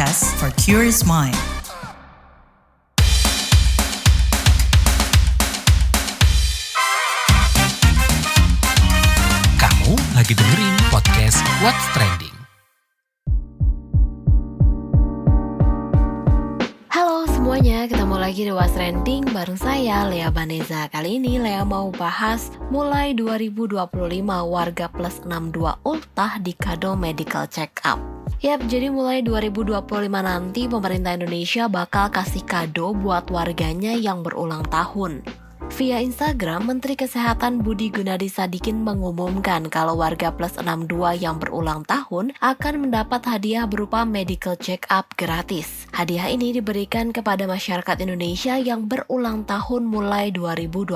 podcast for curious mind. Kamu lagi dengerin podcast What's Trending. Halo semuanya, ketemu lagi di What's Trending bareng saya, Lea Vanessa. Kali ini Lea mau bahas mulai 2025 warga plus 62 ultah di kado medical check up. Yap, jadi mulai 2025 nanti pemerintah Indonesia bakal kasih kado buat warganya yang berulang tahun. Via Instagram, Menteri Kesehatan Budi Gunadi Sadikin mengumumkan kalau warga plus 62 yang berulang tahun akan mendapat hadiah berupa medical check up gratis. Hadiah ini diberikan kepada masyarakat Indonesia yang berulang tahun mulai 2025,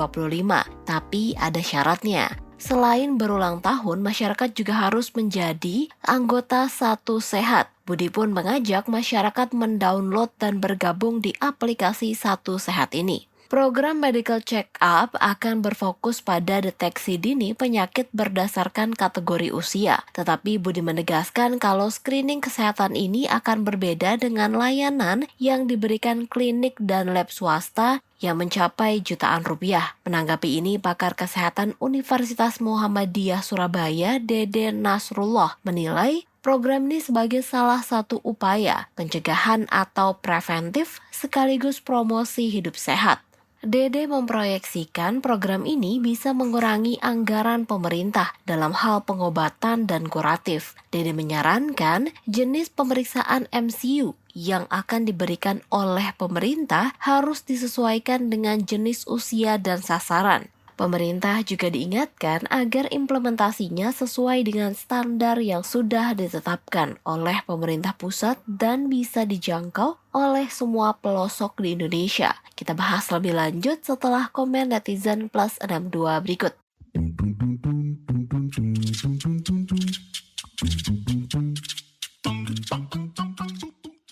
tapi ada syaratnya. Selain berulang tahun, masyarakat juga harus menjadi anggota Satu Sehat. Budi pun mengajak masyarakat mendownload dan bergabung di aplikasi Satu Sehat ini. Program medical check-up akan berfokus pada deteksi dini penyakit berdasarkan kategori usia. Tetapi Budi menegaskan kalau screening kesehatan ini akan berbeda dengan layanan yang diberikan klinik dan lab swasta yang mencapai jutaan rupiah. Menanggapi ini, pakar kesehatan Universitas Muhammadiyah Surabaya, Dede Nasrullah, menilai program ini sebagai salah satu upaya pencegahan atau preventif sekaligus promosi hidup sehat. Dede memproyeksikan program ini bisa mengurangi anggaran pemerintah dalam hal pengobatan dan kuratif. Dede menyarankan jenis pemeriksaan MCU yang akan diberikan oleh pemerintah harus disesuaikan dengan jenis usia dan sasaran. Pemerintah juga diingatkan agar implementasinya sesuai dengan standar yang sudah ditetapkan oleh pemerintah pusat dan bisa dijangkau oleh semua pelosok di Indonesia. Kita bahas lebih lanjut setelah komen netizen plus 62 berikut.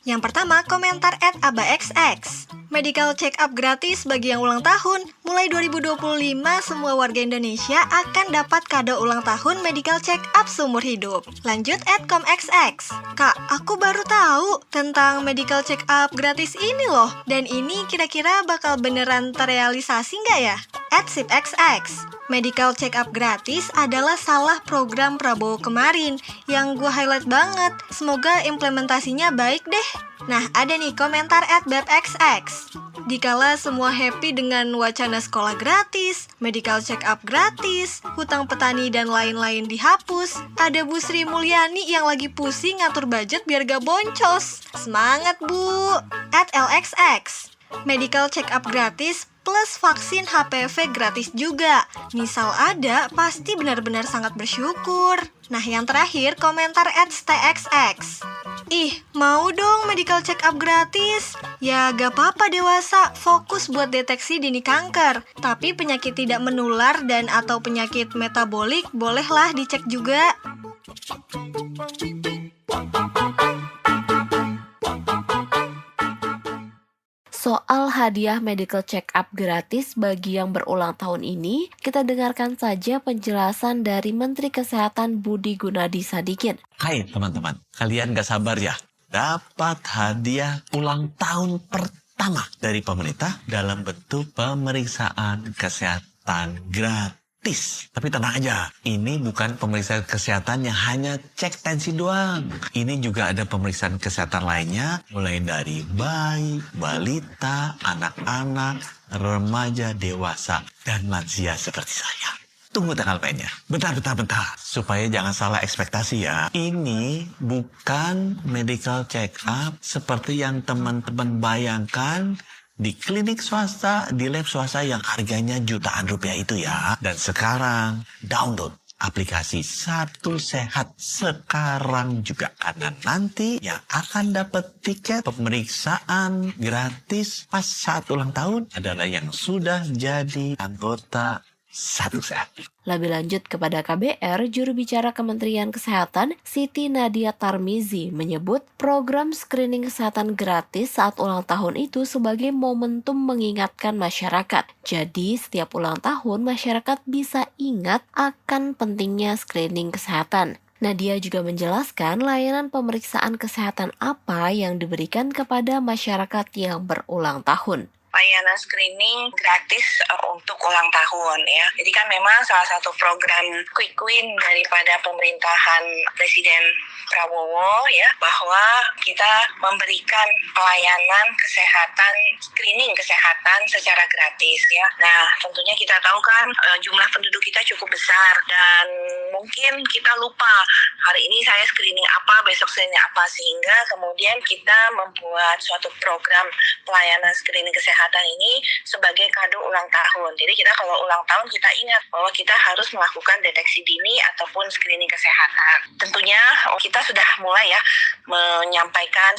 Yang pertama, komentar @abaxx. Medical check up gratis bagi yang ulang tahun. Mulai 2025, semua warga Indonesia akan dapat kado ulang tahun medical check up seumur hidup. Lanjut @comxx. Kak, aku baru tahu tentang medical check up gratis ini loh. Dan ini kira-kira bakal beneran terrealisasi nggak ya? @sipxx. Medical check up gratis adalah salah program Prabowo kemarin yang gue highlight banget. Semoga implementasinya baik deh. Nah, ada nih komentar @bebxx. Dikala semua happy dengan wacana sekolah gratis, medical check up gratis, hutang petani dan lain-lain dihapus, ada Bu Sri Mulyani yang lagi pusing ngatur budget biar gak boncos. Semangat, Bu! @lxx. Medical check up gratis plus vaksin HPV gratis juga. Misal ada, pasti benar-benar sangat bersyukur. Nah, yang terakhir, komentar @stxx. Ih, mau dong medical check up gratis? Ya, gak apa-apa dewasa, fokus buat deteksi dini kanker. Tapi penyakit tidak menular dan atau penyakit metabolik bolehlah dicek juga. Soal hadiah medical check-up gratis bagi yang berulang tahun ini, kita dengarkan saja penjelasan dari Menteri Kesehatan Budi Gunadi Sadikin. Hai teman-teman, kalian gak sabar ya? Dapat hadiah ulang tahun pertama dari pemerintah dalam bentuk pemeriksaan kesehatan gratis. Tapi tenang aja, ini bukan pemeriksaan kesehatan yang hanya cek tensi doang. Ini juga ada pemeriksaan kesehatan lainnya, mulai dari bayi, balita, anak-anak, remaja, dewasa, dan lansia seperti saya. Tunggu tanggal mainnya. Bentar. Supaya jangan salah ekspektasi ya. Ini bukan medical check up seperti yang teman-teman bayangkan di klinik swasta, di lab swasta yang harganya jutaan rupiah itu ya. Dan sekarang download aplikasi Satu Sehat sekarang juga. Karena nanti yang akan dapat tiket pemeriksaan gratis pas saat ulang tahun adalah yang sudah jadi anggota Satu Sehat. Lebih lanjut kepada KBR, juru bicara Kementerian Kesehatan Siti Nadia Tarmizi menyebut program screening kesehatan gratis saat ulang tahun itu sebagai momentum mengingatkan masyarakat. Jadi setiap ulang tahun masyarakat bisa ingat akan pentingnya screening kesehatan. Nadia juga menjelaskan layanan pemeriksaan kesehatan apa yang diberikan kepada masyarakat yang berulang tahun. Layanan screening gratis untuk ulang tahun ya. Jadi kan memang salah satu program quick win daripada pemerintahan Presiden Prabowo ya, bahwa kita memberikan pelayanan kesehatan, screening kesehatan secara gratis ya. Nah, tentunya kita tahu kan jumlah penduduk kita cukup besar dan mungkin kita lupa hari ini saya screening apa, besok screening apa, sehingga kemudian kita membuat suatu program pelayanan screening kesehatan ini sebagai kado ulang tahun. Jadi kita kalau ulang tahun kita ingat bahwa kita harus melakukan deteksi dini ataupun screening kesehatan. Tentunya kita sudah mulai ya menyampaikan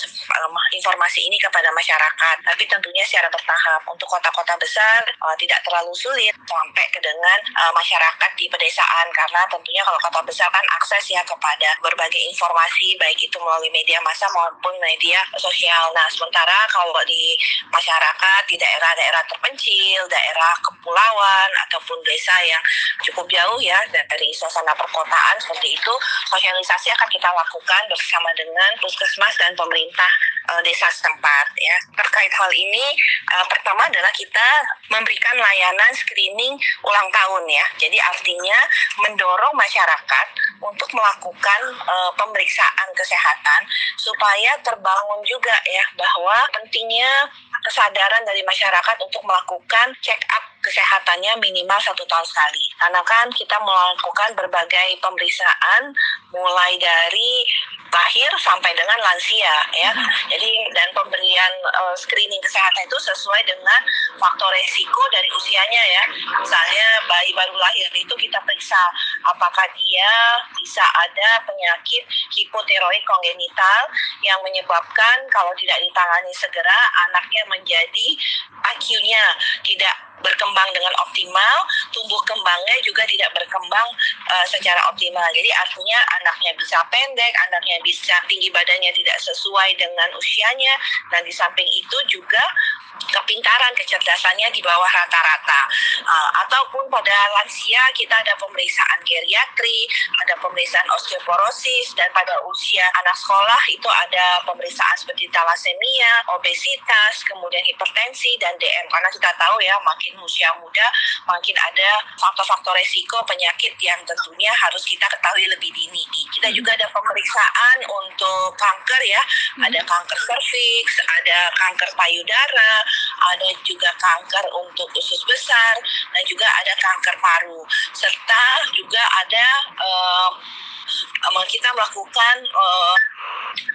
informasi ini kepada masyarakat, tapi tentunya secara bertahap. Untuk kota-kota besar tidak terlalu sulit sampai ke dengan masyarakat di pedesaan, karena tentunya kalau kota besar kan akses ya kepada berbagai informasi baik itu melalui media massa maupun media sosial. Nah, sementara kalau di masyarakat di daerah-daerah terpencil, daerah kepulauan ataupun desa yang cukup jauh ya dari suasana perkotaan seperti itu, sosialisasi akan kita lakukan bersama dengan puskesmas dan pemerintah desa setempat ya. Terkait hal ini, pertama adalah kita memberikan layanan screening ulang tahun ya. Jadi artinya mendorong masyarakat untuk melakukan pemeriksaan kesehatan supaya terbangun juga ya bahwa pentingnya kesadaran dari masyarakat untuk melakukan check up kesehatannya minimal 1 tahun sekali. Karena kan kita melakukan berbagai pemeriksaan mulai dari lahir sampai dengan lansia ya. Jadi dan pemberian screening kesehatan itu sesuai dengan faktor resiko dari usianya ya. Misalnya bayi baru lahir itu kita periksa apakah dia bisa ada penyakit hipotiroid kongenital yang menyebabkan kalau tidak ditangani segera anaknya menjadi IQ-nya tidak berkembang dengan optimal, tumbuh kembangnya juga tidak berkembang secara optimal. Jadi artinya anaknya bisa pendek, anaknya bisa tinggi badannya tidak sesuai dengan usianya, dan di samping itu juga kepintaran, kecerdasannya di bawah rata-rata. Ataupun pada lansia kita ada pemeriksaan geriatri, ada pemeriksaan osteoporosis, dan pada usia anak sekolah itu ada pemeriksaan seperti talasemia, obesitas, kemudian hipertensi, dan DM. Karena kita tahu ya makin usia muda makin ada faktor-faktor resiko penyakit yang tentunya harus kita ketahui lebih dini. Kita juga ada pemeriksaan untuk kanker ya, ada kanker serviks, ada kanker payudara, ada juga kanker untuk usus besar, dan juga ada kanker paru, serta juga ada kita melakukan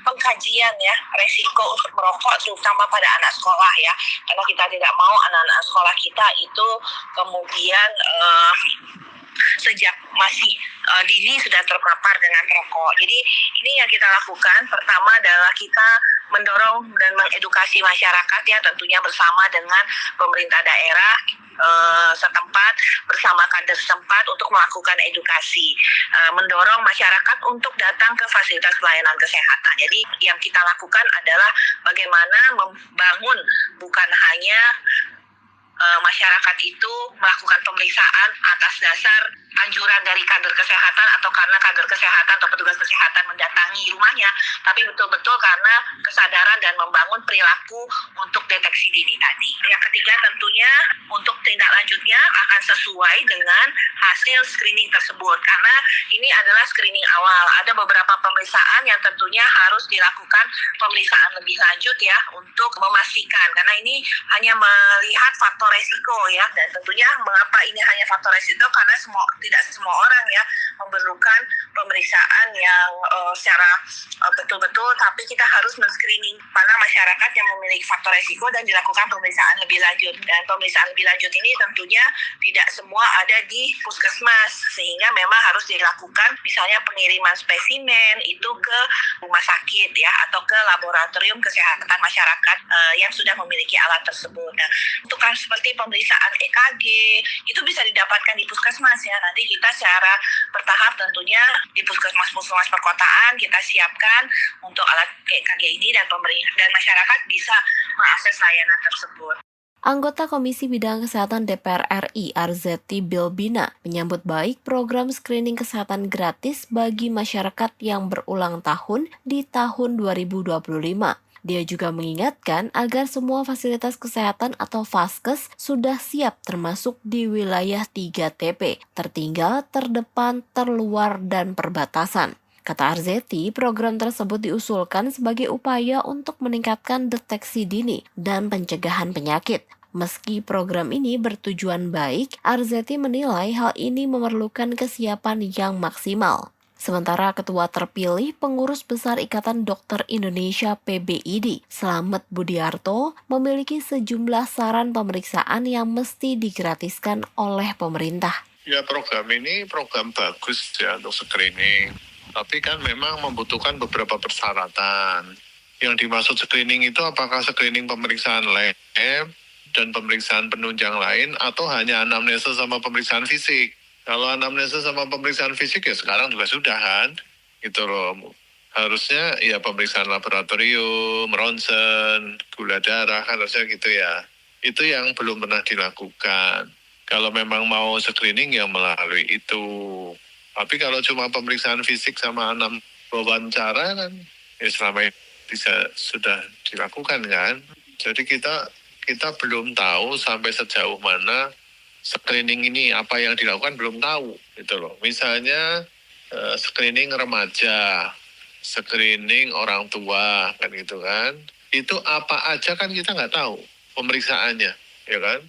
pengkajian ya resiko untuk merokok terutama pada anak sekolah ya, karena kita tidak mau anak-anak sekolah kita itu kemudian sejak masih dini sudah terpapar dengan rokok. Jadi ini yang kita lakukan. Pertama adalah kita mendorong dan mengedukasi masyarakat ya, tentunya bersama dengan pemerintah daerah setempat, bersama kader setempat untuk melakukan edukasi, mendorong masyarakat untuk datang ke fasilitas pelayanan kesehatan. Jadi yang kita lakukan adalah bagaimana membangun bukan hanya masyarakat itu melakukan pemeriksaan atas dasar anjuran dari kader kesehatan atau karena kader kesehatan atau petugas kesehatan mendatangi rumahnya, tapi betul-betul karena kesadaran dan membangun perilaku untuk deteksi dini tadi. Yang ketiga tentunya untuk tindak lanjutnya akan sesuai dengan hasil screening tersebut, karena ini adalah screening awal. Ada beberapa pemeriksaan yang tentunya harus dilakukan pemeriksaan lebih lanjut ya untuk memastikan, karena ini hanya melihat faktor resiko ya, dan tentunya mengapa ini hanya faktor resiko karena tidak semua orang ya memerlukan pemeriksaan yang secara betul-betul, tapi kita harus men-screening mana masyarakat yang memiliki faktor resiko dan dilakukan pemeriksaan lebih lanjut. Dan pemeriksaan lebih lanjut ini tentunya tidak semua ada di puskesmas, sehingga memang harus dilakukan misalnya pengiriman spesimen itu ke rumah sakit ya, atau ke laboratorium kesehatan masyarakat yang sudah memiliki alat tersebut. Nah, untuk kan seperti pemeriksaan EKG itu bisa didapatkan di puskesmas ya. Nanti kita secara bertahap tentunya di puskesmas perkotaan kita siapkan untuk alat EKG ini, dan pemerintah dan masyarakat bisa mengakses layanan tersebut. Anggota Komisi Bidang Kesehatan DPR RI Arzetti Bilbina menyambut baik program screening kesehatan gratis bagi masyarakat yang berulang tahun di tahun 2025. Dia juga mengingatkan agar semua fasilitas kesehatan atau Vaskes sudah siap termasuk di wilayah 3TP, tertinggal, terdepan, terluar, dan perbatasan. Kata Arzetti, program tersebut diusulkan sebagai upaya untuk meningkatkan deteksi dini dan pencegahan penyakit. Meski program ini bertujuan baik, Arzetti menilai hal ini memerlukan kesiapan yang maksimal. Sementara Ketua Terpilih Pengurus Besar Ikatan Dokter Indonesia PBID, Slamet Budiarto, memiliki sejumlah saran pemeriksaan yang mesti digratiskan oleh pemerintah. Ya, program ini program bagus ya untuk screening. Tapi kan memang membutuhkan beberapa persyaratan. Yang dimaksud screening itu apakah screening pemeriksaan lab dan pemeriksaan penunjang lain atau hanya anamnesa sama pemeriksaan fisik. Kalau anamnesa sama pemeriksaan fisik ya sekarang juga sudah kan. Gitu loh. Harusnya ya pemeriksaan laboratorium, ronsen, gula darah kan harusnya gitu ya. Itu yang belum pernah dilakukan. Kalau memang mau screening ya melalui itu. Tapi kalau cuma pemeriksaan fisik sama wawancara kan, ya selama ini sudah dilakukan kan. Jadi kita belum tahu sampai sejauh mana screening ini, apa yang dilakukan belum tahu gitu loh. Misalnya screening remaja, screening orang tua kan gitu kan. Itu apa aja kan kita nggak tahu pemeriksaannya, ya kan?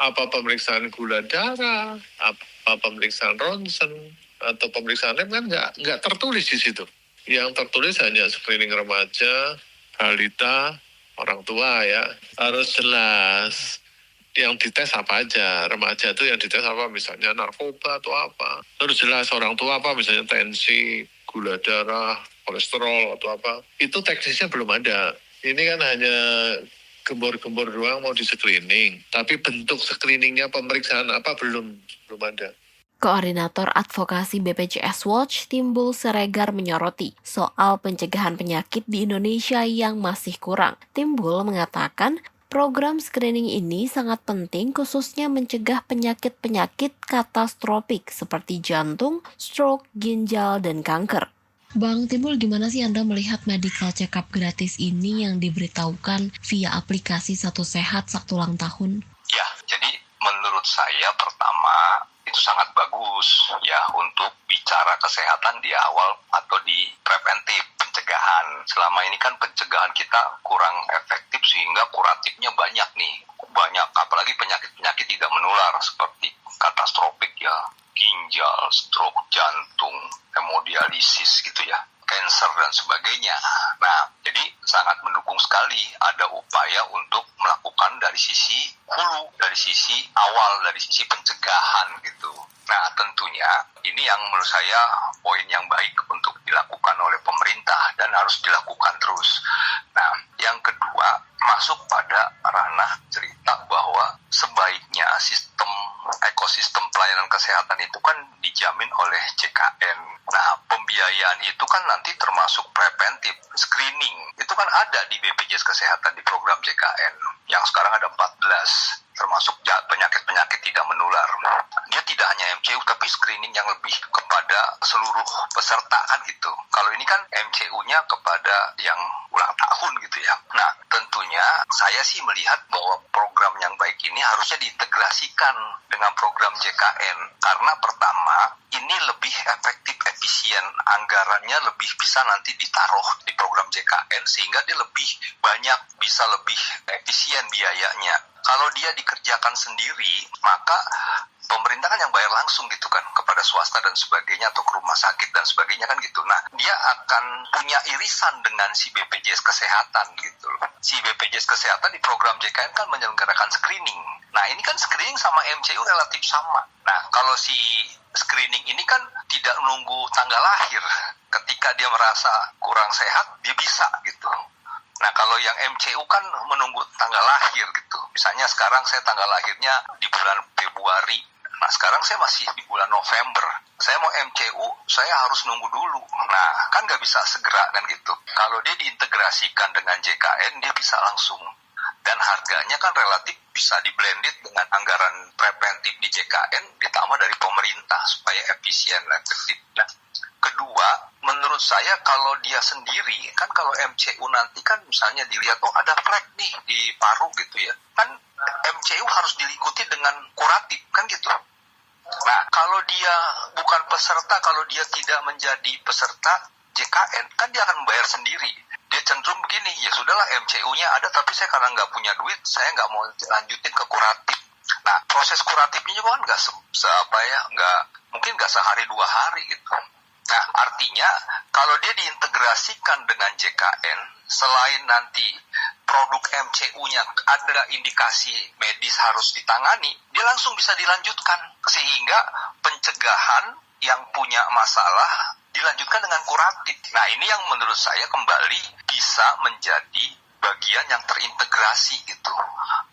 Apa pemeriksaan gula darah, apa pemeriksaan ronsen, atau pemeriksaan lab kan nggak tertulis di situ. Yang tertulis hanya screening remaja, balita, orang tua ya. Harus jelas yang dites apa aja. Remaja itu yang dites apa, misalnya narkoba atau apa. Terus jelas orang tua apa, misalnya tensi, gula darah, kolesterol atau apa. Itu teknisnya belum ada. Ini kan hanya gembor-gembor doang mau di screening. Tapi bentuk screeningnya pemeriksaan apa belum ada. Koordinator Advokasi BPJS Watch Timbul Siregar menyoroti soal pencegahan penyakit di Indonesia yang masih kurang. Timbul mengatakan program screening ini sangat penting khususnya mencegah penyakit-penyakit katastrofik seperti jantung, stroke, ginjal, dan kanker. Bang Timbul, gimana sih Anda melihat medical check-up gratis ini yang diberitahukan via aplikasi Satu Sehat Satu Ulang Tahun? Ya, jadi menurut saya pertama itu sangat bagus ya untuk bicara kesehatan di awal atau di preventif pencegahan. Selama ini kan pencegahan kita kurang efektif sehingga kuratifnya banyak nih. Banyak, apalagi penyakit-penyakit tidak menular seperti katastrofik ya, ginjal, stroke, jantung, hemodialisis gitu ya, cancer dan sebagainya. Nah, jadi sangat mendukung sekali ada upaya untuk melakukan dari sisi hulu, dari sisi awal, dari sisi pencegahan gitu. Nah, tentunya ini yang menurut saya poin yang baik untuk dilakukan oleh pemerintah dan harus dilakukan terus. Nah, yang kedua, masuk pada ranah cerita bahwa sebaiknya ekosistem pelayanan kesehatan itu kan dijamin oleh JKN. Nah, pembiayaan itu kan nanti termasuk preventif, screening. Itu kan ada di BPJS Kesehatan di program JKN. Yang sekarang ada 14, termasuk penyakit-penyakit tidak menular. Dia tidak hanya MCU, tapi screening yang lebih kepada seluruh peserta kan gitu. Kalau ini kan MCU-nya kepada yang ulang tahun gitu ya. Nah, tentunya saya sih melihat bahwa program yang baik ini harusnya diintegrasikan dengan program JKN. Karena pertama, ini lebih efektif, efisien. Anggarannya lebih bisa nanti ditaruh di program JKN sehingga dia lebih banyak, bisa lebih efisien biayanya. Kalau dia dikerjakan sendiri, maka pemerintah kan yang bayar langsung gitu kan kepada swasta dan sebagainya atau ke rumah sakit dan sebagainya kan gitu. Nah, dia akan punya irisan dengan si BPJS Kesehatan gitu loh. Si BPJS Kesehatan di program JKN kan menyelenggarakan screening. Nah, ini kan screening sama MCU relatif sama. Nah, kalau si screening ini kan tidak menunggu tanggal lahir. Ketika dia merasa kurang sehat, dia bisa gitu. Nah, kalau yang MCU kan menunggu tanggal lahir gitu. Misalnya sekarang saya tanggal lahirnya di bulan Februari. Nah, sekarang saya masih di bulan November. Saya mau MCU, saya harus nunggu dulu. Nah, kan nggak bisa segera kan gitu. Kalau dia diintegrasikan dengan JKN, dia bisa langsung. Dan harganya kan relatif bisa di-blended dengan anggaran preventif di JKN ditambah dari pemerintah supaya efisien dan efektif. Nah, kedua, menurut saya kalau dia sendiri, kan kalau MCU nanti kan misalnya dilihat, oh ada flek nih di paru gitu ya, kan MCU harus diikuti dengan kuratif, kan gitu. Nah, kalau dia bukan peserta, kalau dia tidak menjadi peserta JKN, kan dia akan membayar sendiri. Dia cenderung begini, ya sudahlah MCU-nya ada, tapi saya karena nggak punya duit, saya nggak mau lanjutin ke kuratif. Nah, proses kuratifnya juga kan mungkin nggak sehari 2 hari gitu. Nah, artinya kalau dia diintegrasikan dengan JKN, selain nanti produk MCU-nya ada indikasi medis harus ditangani, dia langsung bisa dilanjutkan. Sehingga pencegahan yang punya masalah dilanjutkan dengan kuratif. Nah, ini yang menurut saya kembali bisa menjadi bagian yang terintegrasi gitu.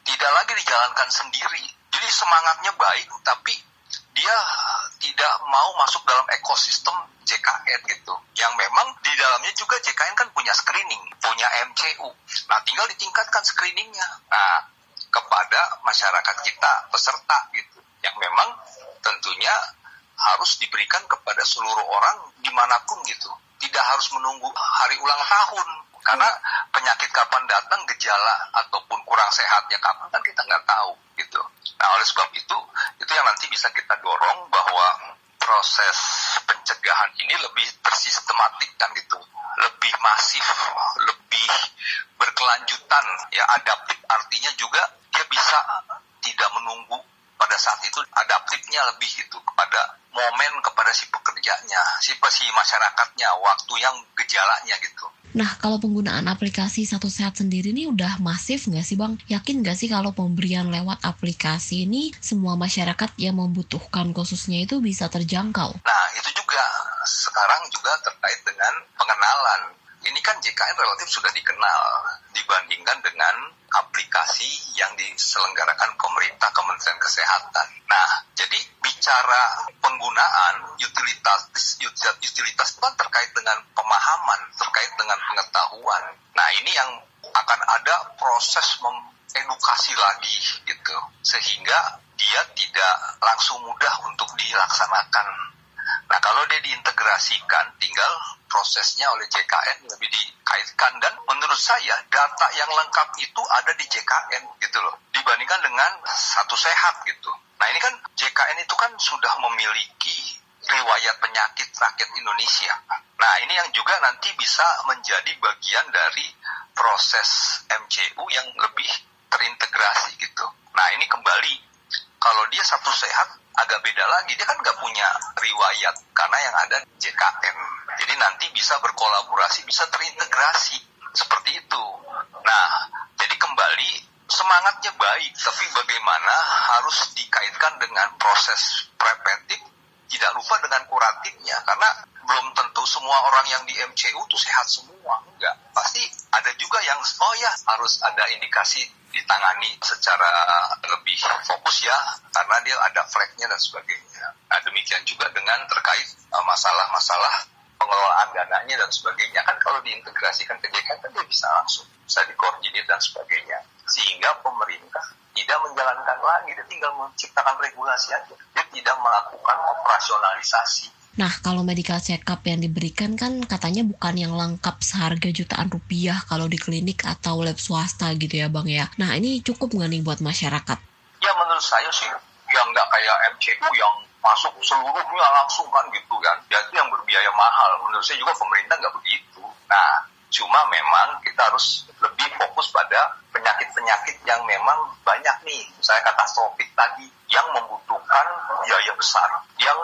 Tidak lagi dijalankan sendiri. Jadi semangatnya baik, tapi dia tidak mau masuk dalam ekosistem JKN gitu. Yang memang di dalamnya juga JKN kan punya screening, punya MCU. Nah, tinggal ditingkatkan screeningnya. Nah, kepada masyarakat kita, peserta gitu. Yang memang tentunya harus diberikan kepada seluruh orang dimanapun gitu. Tidak harus menunggu hari ulang tahun. Karena penyakit kapan datang, gejala ataupun kurang sehatnya kapan kan kita nggak tahu gitu. Nah, oleh sebab itu yang nanti bisa kita dorong bahwa proses pencegahan ini lebih tersistematik kan gitu. Lebih masif, lebih berkelanjutan. Ya, adaptif artinya juga dia bisa tidak menunggu pada saat itu, adaptifnya lebih gitu kepada momen, kepada si pekerjanya, si masyarakatnya, waktu yang gejalanya gitu. Nah, kalau penggunaan aplikasi Satu Sehat sendiri ini udah masif nggak sih Bang? Yakin nggak sih kalau pemberian lewat aplikasi ini semua masyarakat yang membutuhkan khususnya itu bisa terjangkau? Nah, itu juga sekarang juga terkait dengan pengenalan. Ini kan JKN relatif sudah dikenal dibandingkan dengan aplikasi yang diselenggarakan pemerintah, Kementerian Kesehatan. Nah, jadi bicara penggunaan utilitas itu kan terkait dengan pemahaman, terkait dengan pengetahuan. Nah, ini yang akan ada proses mengedukasi lagi gitu, sehingga dia tidak langsung mudah untuk dilaksanakan. Nah, kalau dia diintegrasikan, tinggal prosesnya oleh JKN lebih dikaitkan. Dan menurut saya, data yang lengkap itu ada di JKN gitu loh, dibandingkan dengan Satu Sehat gitu. Nah, ini kan JKN itu kan sudah memiliki riwayat penyakit rakyat Indonesia. Nah, ini yang juga nanti bisa menjadi bagian dari proses MCU yang lebih terintegrasi gitu. Nah, ini kembali, kalau dia Satu Sehat, agak beda lagi, dia kan nggak punya riwayat karena yang ada JKN. Jadi nanti bisa berkolaborasi, bisa terintegrasi seperti itu. Nah, jadi kembali semangatnya baik, tapi bagaimana harus dikaitkan dengan proses preventif, tidak lupa dengan kuratifnya, karena belum tentu semua orang yang di MCU itu sehat semua, enggak. Pasti ada juga yang harus ada indikasi ditangani secara lebih fokus ya, karena dia ada flagnya dan sebagainya. Nah, demikian juga dengan terkait masalah-masalah pengelolaan dananya dan sebagainya. Kan kalau diintegrasikan ke JKN kan dia bisa langsung, bisa dikoordinir dan sebagainya. Sehingga pemerintah tidak menjalankan lagi, dia tinggal menciptakan regulasi aja. Dia tidak melakukan operasionalisasi. Nah, kalau medical check-up yang diberikan kan katanya bukan yang lengkap seharga jutaan rupiah kalau di klinik atau lab swasta gitu ya Bang ya. Nah, ini cukup nggak nih buat masyarakat? Ya, menurut saya sih, yang nggak kayak MCU yang masuk seluruhnya langsung kan gitu kan. Ya, itu yang berbiaya mahal. Menurut saya juga pemerintah nggak begitu. Nah, cuma memang kita harus lebih fokus pada penyakit-penyakit yang memang banyak nih, misalnya katastrofik tadi, yang membutuhkan biaya besar, yang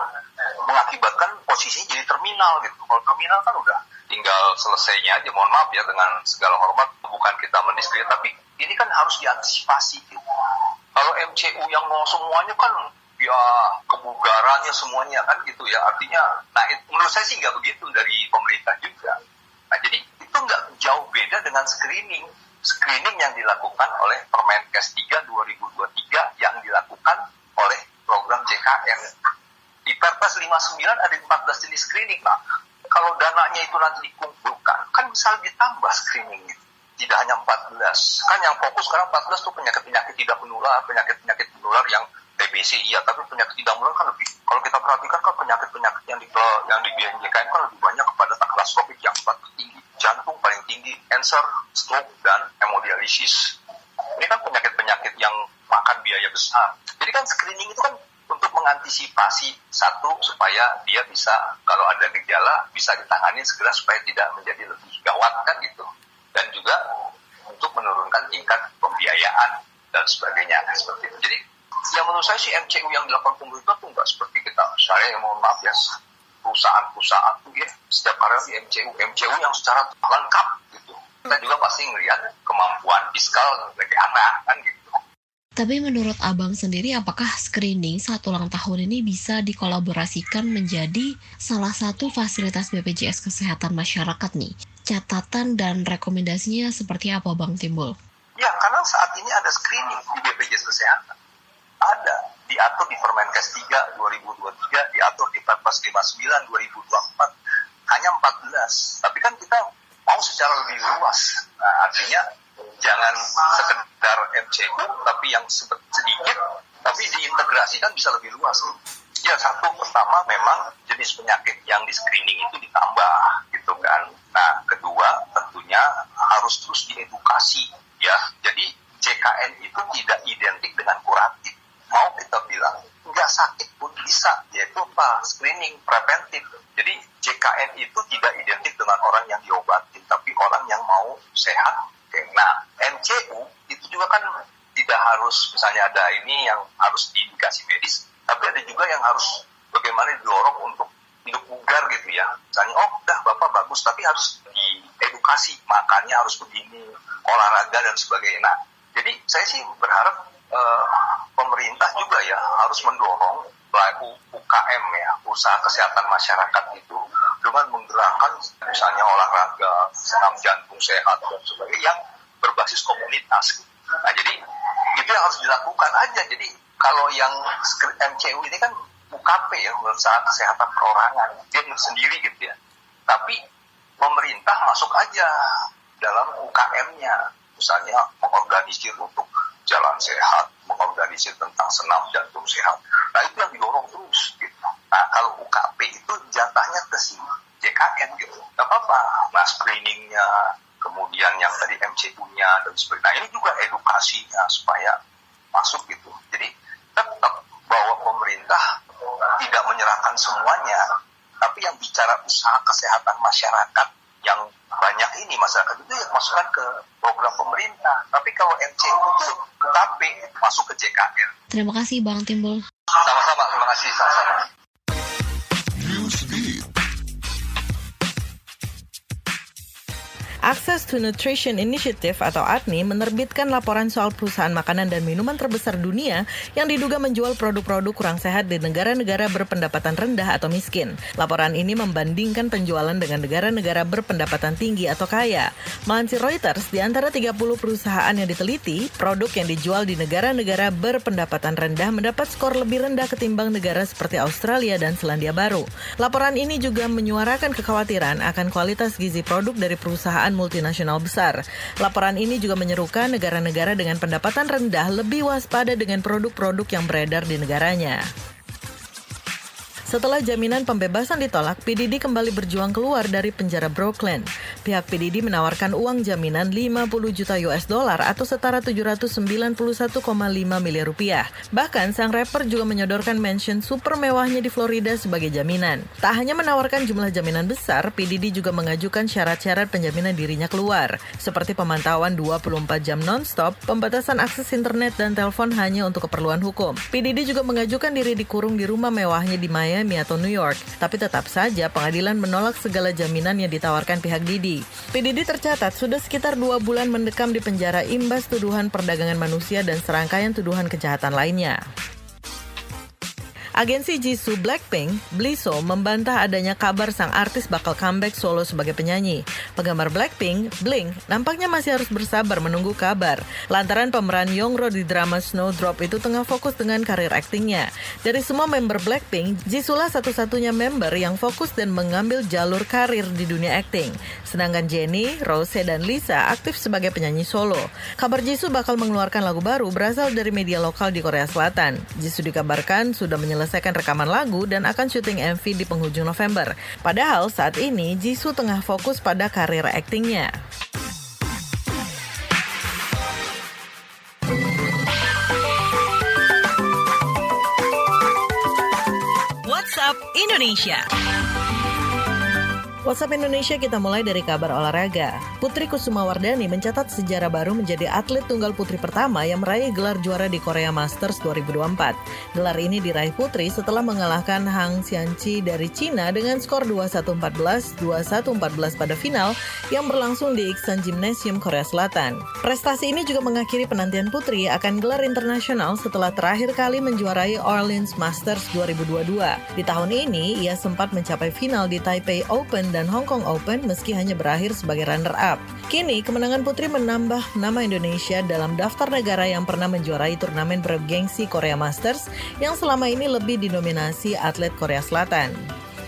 mengakibatkan posisinya jadi terminal gitu. Kalau terminal kan udah tinggal selesainya aja, mohon maaf ya dengan segala hormat, bukan kita mendiskredit, tapi ini kan harus diantisipasi gitu. Kalau MCU yang mau semuanya kan ya kebugarannya semuanya kan gitu ya, artinya, nah menurut saya sih nggak begitu dari pemerintah juga. Nah, jadi itu nggak jauh beda dengan screening yang dilakukan oleh Permenkes 3 2023 yang dilakukan oleh program JKN. Di Perpres 59 ada 14 jenis screening. Nah, kalau dananya itu nanti dikumpulkan, kan bisa ditambah screening. tidak hanya 14. Kan yang fokus sekarang 14 tuh penyakit-penyakit tidak menular, penyakit-penyakit menular yang TBC iya, tapi penyakit tidak menular kan lebih. Kalau kita perhatikan kan penyakit-penyakit yang di BNJKM kan lebih banyak kepada katastrophik yang tinggi, jantung paling tinggi, cancer, stroke, dan hemodialisis. Ini kan penyakit-penyakit yang makan biaya besar. Jadi kan screening itu kan untuk mengantisipasi satu supaya dia bisa kalau ada gejala bisa ditangani segera supaya tidak menjadi lebih gawat kan gitu. Dan juga untuk menurunkan tingkat pembiayaan dan sebagainya seperti itu. Jadi yang menurut saya sih MCU yang dilakukan pemerintah tuh nggak seperti kita. Saya yang mohon maaf ya, perusahaan tuh ya setiap karyawan di MCU yang secara lengkap gitu. Kita juga pasti ngelihat kemampuan fiskal negara kan gitu. Tapi menurut Abang sendiri, apakah screening saat ulang tahun ini bisa dikolaborasikan menjadi salah satu fasilitas BPJS Kesehatan masyarakat nih? Catatan dan rekomendasinya seperti apa Bang Timbul? Ya, karena saat ini ada screening di BPJS Kesehatan. Ada, diatur di Permenkes 3 2023, diatur di Perpres 59 2024, hanya 14. Tapi kan kita mau secara lebih luas. Nah, artinya jangan sekedar MCU, tapi yang sedikit, tapi diintegrasikan bisa lebih luas. Ya, satu pertama memang jenis penyakit yang di screening itu ditambah, gitu kan. Nah, kedua tentunya harus terus diedukasi, ya. Jadi JKN itu tidak identik dengan kuratif. Mau kita bilang nggak sakit pun bisa, yaitu apa? Screening preventif. Jadi JKN itu tidak identik dengan orang yang diobatin, tapi orang yang mau sehat. Nah, MCU itu juga kan tidak harus misalnya ada ini yang harus diindikasi medis, tapi ada juga yang harus bagaimana didorong untuk hidup bugar gitu ya. Misalnya, udah Bapak bagus, tapi harus diedukasi, makannya harus begini, olahraga dan sebagainya. Nah, jadi saya sih berharap pemerintah juga ya harus mendorong pelaku UKM ya, usaha kesehatan masyarakat itu dengan menggerakkan misalnya olahraga, senam jantung sehat dan sebagainya yang berbasis komunitas. Nah, jadi itu yang harus dilakukan aja. Jadi kalau yang MCU ini kan UKP ya, usaha kesehatan perorangan, dia sendiri gitu ya. Tapi pemerintah masuk aja dalam UKM-nya, misalnya mengorganisir untuk jalan sehat, mengorganisir tentang senam jantung sehat. Nah, itu yang didorong terus gitu. Nah, kalau UKP itu jatahnya ke si JKN gitu. Gak apa-apa. Nah, screeningnya, kemudian yang tadi MCU-nya dan sebagainya. Nah, ini juga edukasinya supaya masuk gitu. Jadi tetap bahwa pemerintah tidak menyerahkan semuanya, tapi yang bicara usaha kesehatan masyarakat yang banyak ini masyarakat itu yang masukkan ke program pemerintah. Tapi kalau MCU itu UKP masuk ke JKN. Terima kasih Bang Timbul. Sama-sama, terima kasih. Sama-sama. Access to Nutrition Initiative atau ATNI menerbitkan laporan soal perusahaan makanan dan minuman terbesar dunia yang diduga menjual produk-produk kurang sehat di negara-negara berpendapatan rendah atau miskin. Laporan ini membandingkan penjualan dengan negara-negara berpendapatan tinggi atau kaya. Melansir Reuters, di antara 30 perusahaan yang diteliti, produk yang dijual di negara-negara berpendapatan rendah mendapat skor lebih rendah ketimbang negara seperti Australia dan Selandia Baru. Laporan ini juga menyuarakan kekhawatiran akan kualitas gizi produk dari perusahaan multinasional besar. Laporan ini juga menyerukan negara-negara dengan pendapatan rendah lebih waspada dengan produk-produk yang beredar di negaranya. Setelah jaminan pembebasan ditolak, PDD kembali berjuang keluar dari penjara Brooklyn. Pihak PDD menawarkan uang jaminan 50 juta US dollar atau setara 791,5 miliar rupiah. Bahkan sang rapper juga menyodorkan mansion super mewahnya di Florida sebagai jaminan. Tak hanya menawarkan jumlah jaminan besar, PDD juga mengajukan syarat-syarat penjaminan dirinya keluar, seperti pemantauan 24 jam non-stop, pembatasan akses internet dan telepon hanya untuk keperluan hukum. PDD juga mengajukan diri dikurung di rumah mewahnya di Miami atau New York, tapi tetap saja pengadilan menolak segala jaminan yang ditawarkan pihak Didi. PDD tercatat sudah sekitar 2 bulan mendekam di penjara imbas tuduhan perdagangan manusia dan serangkaian tuduhan kejahatan lainnya. Agensi Jisoo Blackpink, Blissoo, membantah adanya kabar sang artis bakal comeback solo sebagai penyanyi. Penggemar Blackpink, Blink, nampaknya masih harus bersabar menunggu kabar, lantaran pemeran Youngro di drama Snowdrop itu tengah fokus dengan karir aktingnya. Dari semua member Blackpink, Jisoo lah satu-satunya member yang fokus dan mengambil jalur karir di dunia akting. Sedangkan Jennie, Rose, dan Lisa aktif sebagai penyanyi solo. Kabar Jisoo bakal mengeluarkan lagu baru berasal dari media lokal di Korea Selatan. Jisoo dikabarkan sudah menyelesaikan rekaman lagu dan akan syuting MV di penghujung November. Padahal saat ini Jisoo tengah fokus pada karir aktingnya. WhatsApp Indonesia. WhatsApp Indonesia kita mulai dari kabar olahraga. Putri Kusumawardhani mencatat sejarah baru menjadi atlet tunggal putri pertama yang meraih gelar juara di Korea Masters 2024. Gelar ini diraih Putri setelah mengalahkan Hang Xianqi dari Cina dengan skor 2-1-14, 2-1-14 pada final yang berlangsung di Iksan Gymnasium Korea Selatan. Prestasi ini juga mengakhiri penantian Putri akan gelar internasional setelah terakhir kali menjuarai Orleans Masters 2022. Di tahun ini, ia sempat mencapai final di Taipei Open dan Hong Kong Open meski hanya berakhir sebagai runner-up. Kini, kemenangan Putri menambah nama Indonesia dalam daftar negara yang pernah menjuarai turnamen bergengsi Korea Masters yang selama ini lebih didominasi atlet Korea Selatan.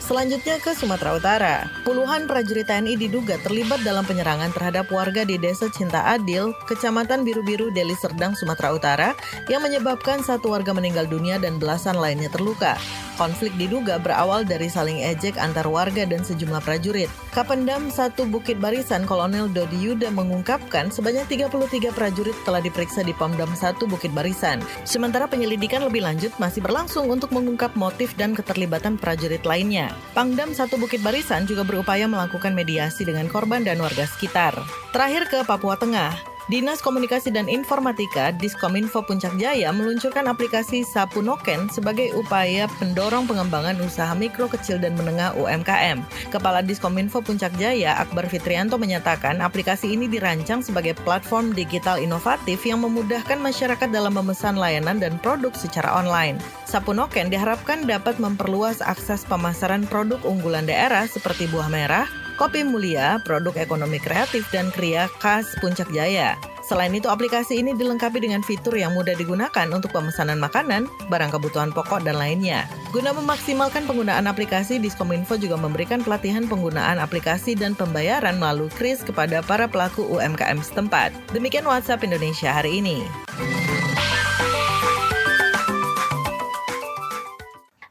Selanjutnya ke Sumatera Utara. Puluhan prajurit TNI diduga terlibat dalam penyerangan terhadap warga di Desa Cinta Adil, Kecamatan Biru-Biru, Deli Serdang, Sumatera Utara, yang menyebabkan satu warga meninggal dunia dan belasan lainnya terluka. Konflik diduga berawal dari saling ejek antar warga dan sejumlah prajurit. Kapendam 1 Bukit Barisan Kolonel Dodi Yuda mengungkapkan sebanyak 33 prajurit telah diperiksa di Pamdam 1 Bukit Barisan. Sementara penyelidikan lebih lanjut masih berlangsung untuk mengungkap motif dan keterlibatan prajurit lainnya. Pangdam 1 Bukit Barisan juga berupaya melakukan mediasi dengan korban dan warga sekitar. Terakhir ke Papua Tengah. Dinas Komunikasi dan Informatika Diskominfo Puncak Jaya meluncurkan aplikasi Sapu Noken sebagai upaya pendorong pengembangan usaha mikro, kecil, dan menengah UMKM. Kepala Diskominfo Puncak Jaya, Akbar Fitrianto, menyatakan aplikasi ini dirancang sebagai platform digital inovatif yang memudahkan masyarakat dalam memesan layanan dan produk secara online. Sapu Noken diharapkan dapat memperluas akses pemasaran produk unggulan daerah seperti buah merah, kopi mulia, produk ekonomi kreatif, dan kria khas Puncak Jaya. Selain itu, aplikasi ini dilengkapi dengan fitur yang mudah digunakan untuk pemesanan makanan, barang kebutuhan pokok, dan lainnya. Guna memaksimalkan penggunaan aplikasi, Diskominfo juga memberikan pelatihan penggunaan aplikasi dan pembayaran melalui KRIS kepada para pelaku UMKM setempat. Demikian WhatsApp Indonesia hari ini.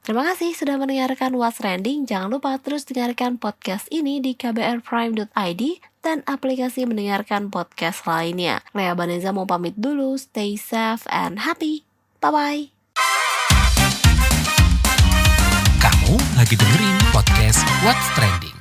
Terima kasih sudah mendengarkan What's Trending. Jangan lupa terus dengarkan podcast ini di kbrprime.id dan aplikasi mendengarkan podcast lainnya. Lea Baneza mau pamit dulu. Stay safe and happy. Bye-bye. Kamu lagi dengerin podcast What's Trending.